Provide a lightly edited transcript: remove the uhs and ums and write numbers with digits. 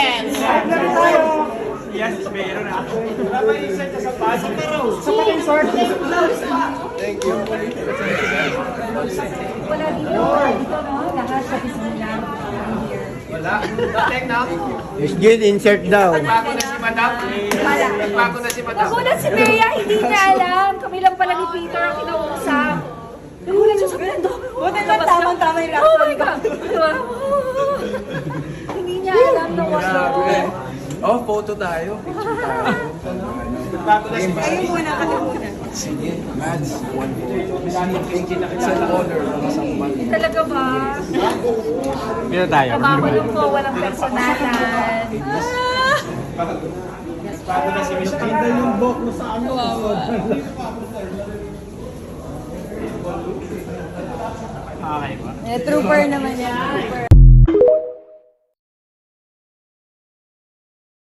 Friends! Yes, meron na. Wala insert sa basa pero. Sa pa-insert. Thank you. Wala dito, no? Lahat sa Bismillah. Wala. Tek na. Miss Jill, insert daw. Nagbago na si Madam. Nagbago na si Madam. Nagulat si Bea, hindi niya alam. Kami lang pala ni Peter ang kinausap. Nagulat siya sa mundo. Buti na tamang-tama yung Oh my God! Hindi niya alam na wala. Oh, photo tayo. Picture tayo. Nagbago na si Madam. Ayun muna, kami muna. Sige, Mads, one photo. It's an honor. Talaga ba? Dito tayo. Kababalong ko, walang personalan. Nagbago na si Miss Gina. Yung book mo sa ano. Okay ba? Trooper naman yan.